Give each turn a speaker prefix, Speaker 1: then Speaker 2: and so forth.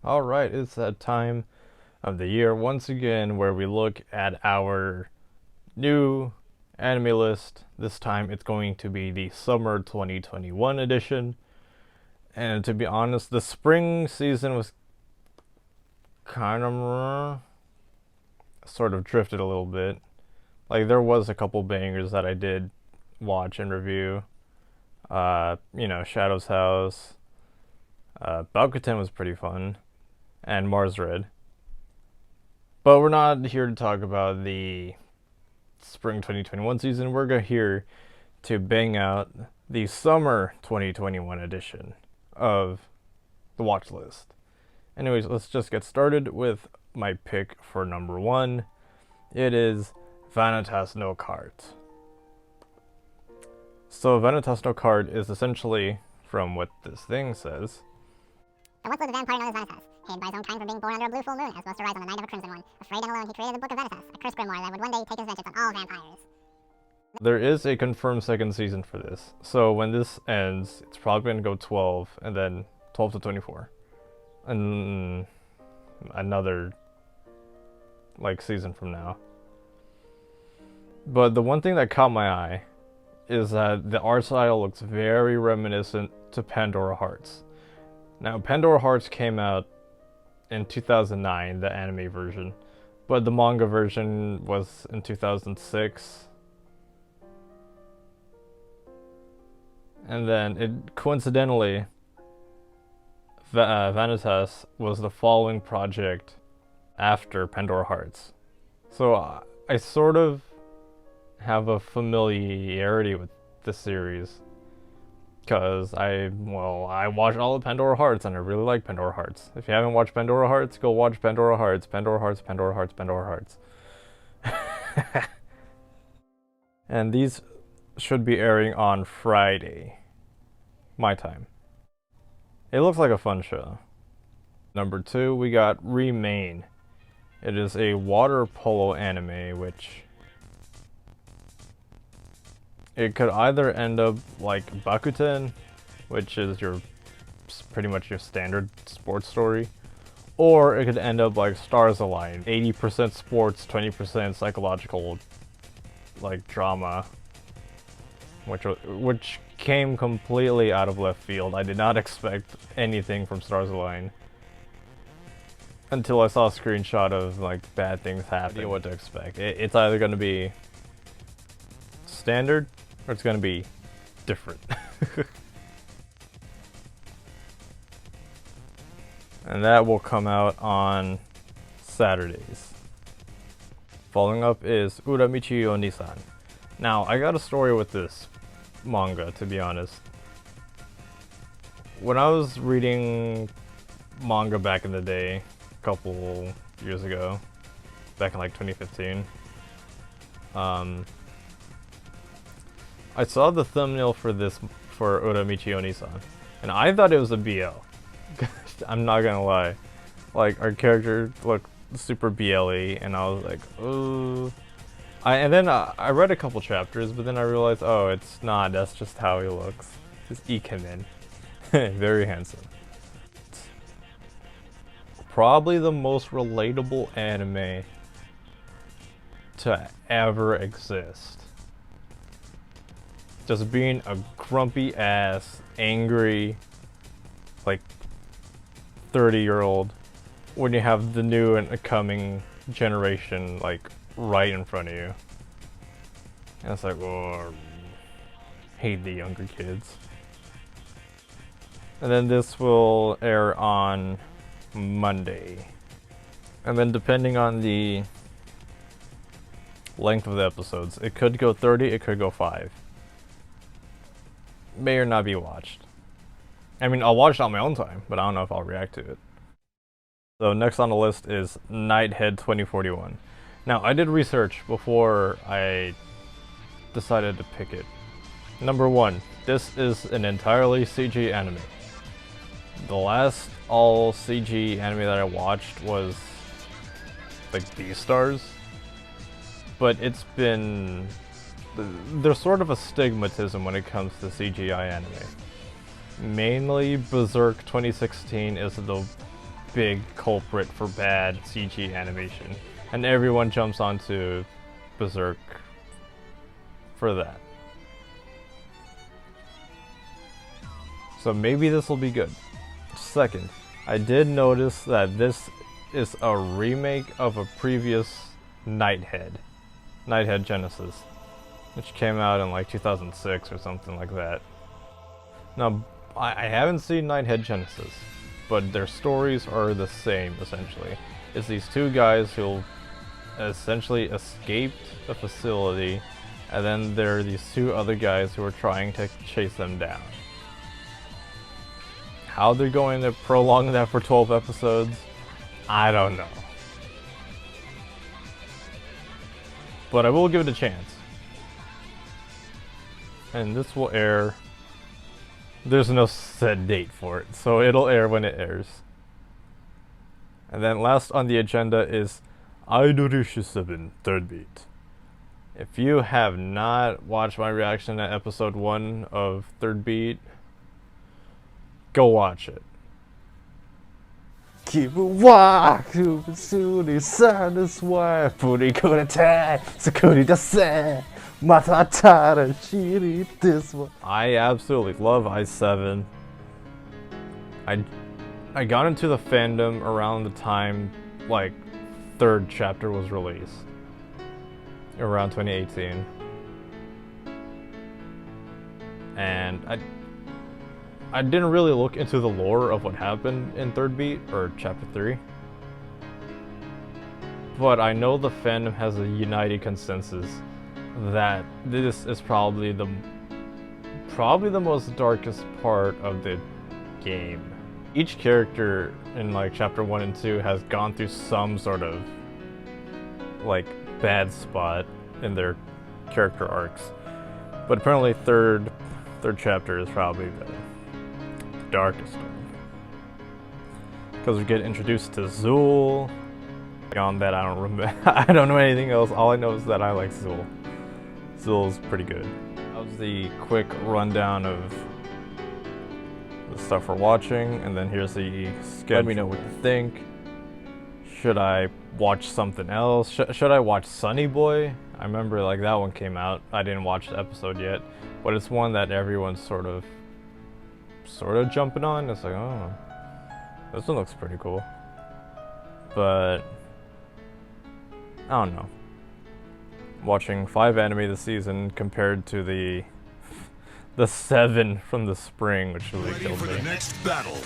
Speaker 1: Alright, it's that time of the year once again where we look at our new anime list. This time it's going to be the summer 2021 edition. And to be honest, the spring season was kind of sort of drifted a little bit. Like, there was a couple bangers that I did watch and review. Shadow's House. Bakuten was pretty fun. And Mars Red. But we're not here to talk about the spring 2021 season. We're here to bang out the summer 2021 edition of the watch list. Anyways, let's just get started with my pick for number one. It is Vanitas no Card. So Vanitas no Card is essentially, from what this thing says,
Speaker 2: there once lived a vampire known as Vanitas, hated by his own kind for being born under a blue full moon, as was to rise on the night of a crimson one. Afraid and alone, he created the Book of Vanitas, a cursed grimoire that would one day take his vengeance on all vampires.
Speaker 1: There is a confirmed second season for this. So when this ends, it's probably going to go 12, and then 12 to 24. And another, season from now. But the one thing that caught my eye is that the art style looks very reminiscent to Pandora Hearts. Now, Pandora Hearts came out in 2009, the anime version, but the manga version was in 2006. And then, coincidentally, Vanitas was the following project after Pandora Hearts. So I sort of have a familiarity with the series. Because I watched all of Pandora Hearts and I really like Pandora Hearts. If you haven't watched Pandora Hearts, go watch Pandora Hearts. Pandora Hearts, Pandora Hearts, Pandora Hearts. And these should be airing on Friday, my time. It looks like a fun show. Number two, we got Remain. It is a water polo anime, which it could either end up like Bakuten, which is pretty much your standard sports story, or it could end up like Stars Align, 80% sports, 20% psychological, drama, which came completely out of left field. I did not expect anything from Stars Align until I saw a screenshot of bad things happening. I knew what to expect. It's either going to be standard or it's going to be different. And that will come out on Saturdays. Following up is Uramichi Oni-san. Now, I got a story with this manga, to be honest. When I was reading manga back in the day, a couple years ago, back in 2015, I saw the thumbnail for Uramichi Oni-san, and I thought it was a BL. I'm not gonna lie. Our character looked super BL-y, and I was like, oh. And then I read a couple chapters, but then I realized, oh, it's not. That's just how he looks. Just Ikemen. Very handsome. Probably the most relatable anime to ever exist. Just being a grumpy ass, angry, 30-year-old when you have the new and coming generation right in front of you. And it's oh, hate the younger kids. And then this will air on Monday. And then depending on the length of the episodes, it could go 30, it could go 5. May or not be watched. I mean, I'll watch it on my own time, but I don't know if I'll react to it. So next on the list is Nighthead 2041. Now, I did research before I decided to pick it. Number one, this is an entirely CG anime. The last all CG anime that I watched was Beastars, but it's been... There's sort of a stigmatism when it comes to CGI anime. Mainly Berserk 2016 is the big culprit for bad CG animation, and everyone jumps onto Berserk for that. So maybe this will be good. Second, I did notice that this is a remake of a previous Nighthead Genesis, which came out in like 2006 or something like that. Now, I haven't seen Nighthead Genesis, but their stories are the same, essentially. It's these two guys who essentially escaped a facility, and then there are these two other guys who are trying to chase them down. How they're going to prolong that for 12 episodes, I don't know. But I will give it a chance. And this will air. There's no set date for it, so it'll air when it airs. And then last on the agenda is Idolish 7 Third Beat. If you have not watched my reaction to episode 1 of Third Beat, go watch it. Keep it walk to pursue the sadness why Puri kurete Sakuri dase Matatara shiri this one. I absolutely love I7. I got into the fandom around the time like third chapter was released. Around 2018. And I didn't really look into the lore of what happened in Third Beat, or Chapter 3. But I know the fandom has a united consensus that this is probably the most darkest part of the game. Each character in like Chapter 1 and 2 has gone through some sort of like bad spot in their character arcs. But apparently third chapter is probably the darkest one, because we get introduced to Zool. Beyond that, I don't remember. I don't know anything else. All I know is that I like Zool. Zool's pretty good. That was the quick rundown of the stuff we're watching, and then here's the schedule. Let me know what you think. Should I watch something else? Should I watch Sunny Boy? I remember like that one came out. I didn't watch the episode yet, but it's one that everyone's sort of jumping on. It's like, oh, this one looks pretty cool, but I don't know. Watching 5 anime this season compared to the 7 from the spring, which really killed me. Ready for the next battle.